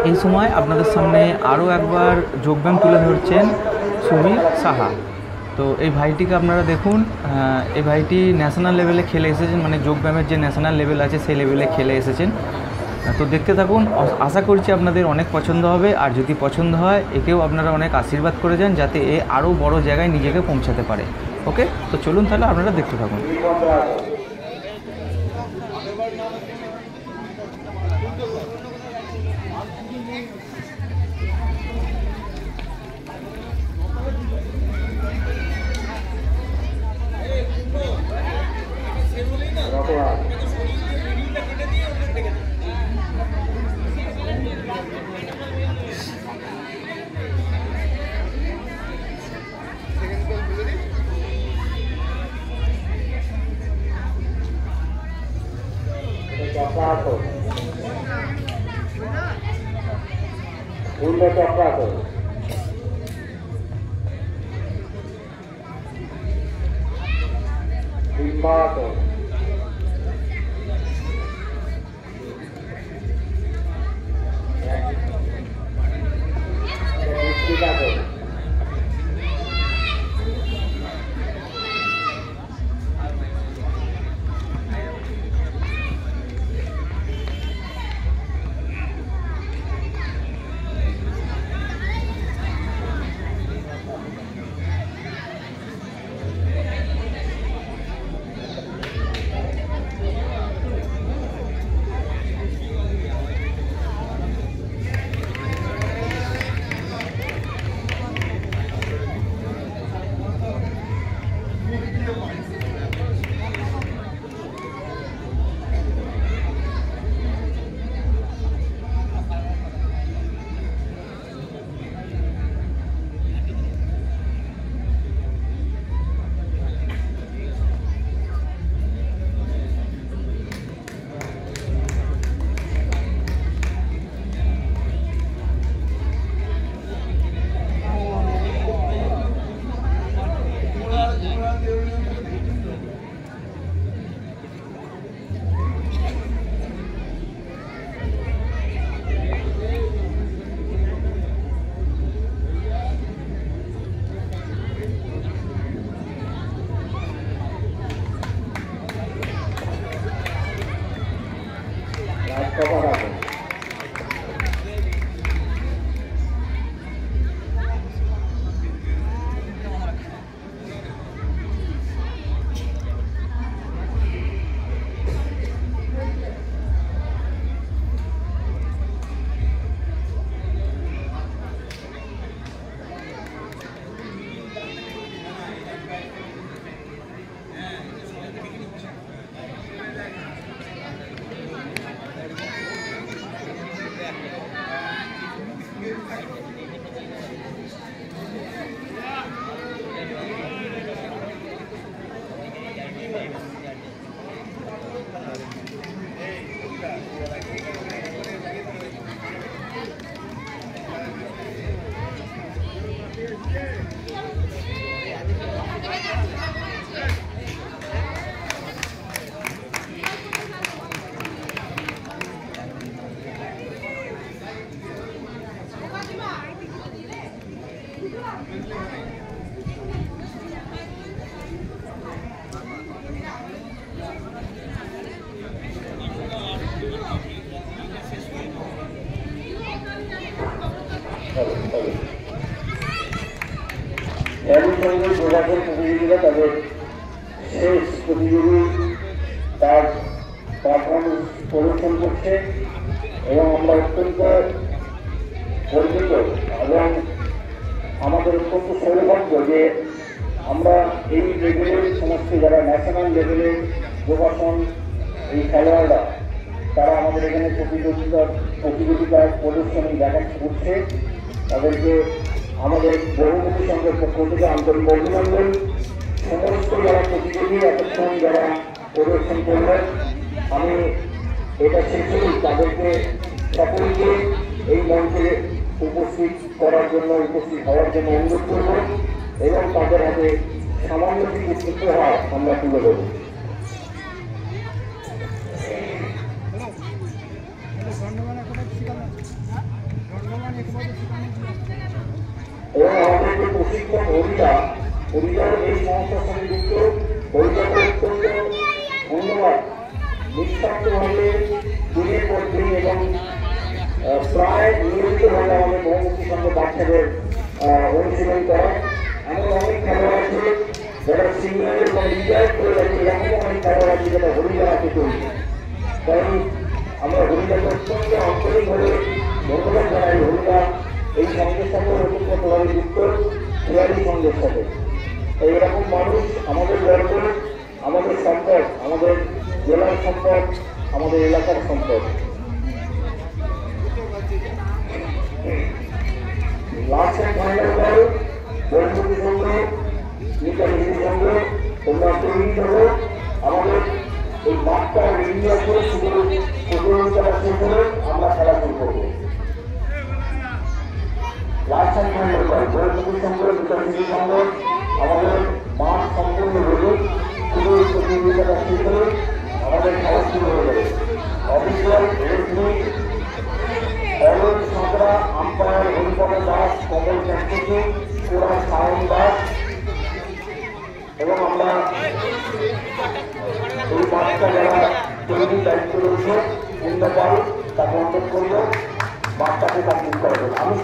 এই সময় আপনাদের সামনে আরও একবার যোগব্যায়াম তুলে ধরছেন সুবীর সাহা। তো এই ভাইটিকে আপনারা দেখুন, এই ভাইটি ন্যাশনাল লেভেলে খেলে এসেছেন, মানে যোগব্যায়ামের যে ন্যাশনাল লেভেল আছে সেই লেভেলে খেলে এসেছেন। তো দেখতে থাকুন, আশা করছি আপনাদের অনেক পছন্দ হবে। আর যদি পছন্দ হয় একেও আপনারা অনেক আশীর্বাদ করে যান যাতে এ আরও বড় জায়গায় নিজেকে পৌঁছাতে পারে। ওকে, তো চলুন তাহলে আপনারা দেখতে থাকুন। যোগাযোগ প্রতিযোগিতা তাদের শেষ প্রতিযোগী তার পারফরমেন্স প্রদর্শন করছে এবং আমরা অত্যন্ত গর্বিত এবং আমাদের অত্যন্ত সৌভাগ্য যে আমরা এই লেভেলের সমস্ত যারা ন্যাশনাল লেভেলে যোগাসন এই খেলোয়াড়রা তারা আমাদের এখানে প্রতিযোগিতার প্রদর্শনী দেখাচ্ছে করছে। তাদেরকে আমাদের বহুমুখী সংঘের পক্ষ থেকে আন্তরিক অভিনন্দন। সমস্ত যারা প্রতিযোগী এতক্ষণ যারা প্রদর্শন করলেন, আমি এটা শেষে তাদেরকে সকলকে এই মঞ্চে উপস্থিত করার জন্য উপস্থিত হওয়ার জন্য অনুরোধ করব এবং তাদের হাতে সামান্য কিছু উপহার আমরা তুলে দেব। এবং আমাদের যে প্রশিক্ষক হরিদার এই সংস্থার সঙ্গে যুক্ত হরিদাকে অত্যন্ত ধন্যবাদ। নিঃস্বার্থভাবে দিনের পর দিন এবং প্রায় নিয়মিতভাবে আমাদের বহুমুখী সঙ্গে বাচ্চাদের অনুশীলন করা। এমন অনেক খেলোয়াড় আছে যারা সিনিয়র এবং রিটায়ার করে যাচ্ছে, এরকম অনেক খেলোয়াড় আছে যারা হরিদা আছে চলছে। তাই আমরা হরিদাকে অত্যন্ত আন্তরিকভাবে ধন্যবাদ জানাই। হরিদা এই সঙ্গের সঙ্গে ওতপ্রোতভাবে যুক্ত খেলাড়ি সঙ্গের সাথে। তাই এরকম মানুষ আমাদের গর্ব, আমাদের সম্পদ, আমাদের জেলার সম্পদ, আমাদের এলাকার সম্পদ। লাস্ট এন্ড ফাইনাল বল বন্ধুদের সঙ্গে নিকাশির সঙ্গে তোমরা তৈরি করো। আমাদের এই মাঠটা ইন্ডিয়া করে শুধু প্রতিযোগিতা শেষ করে আমরা খেলা শুরু করবো। লাস্ট এন্ড ফাইনাল বল বন্ধুদের সঙ্গে নিকাশির সঙ্গে আমাদের মাঠ সম্পূর্ণ হয়ে শুধু প্রতিযোগিতাটা শেষ করে আমাদের খেলা শুরু হয়ে যাবে। অফিসিয়াল রেফারি অরুণ সাঁতরা, আম্পায়ার হরিপদ দাস, কমল চ্যাটার্জি, পুরা সায়ন দাস এবং আমরা এই মাঠটা যারা তৈরির দায়িত্ব রয়েছে অন্যপাল তাকে অনুরোধ করব মাঠটাকে কমপ্লিট করাবেন। আমি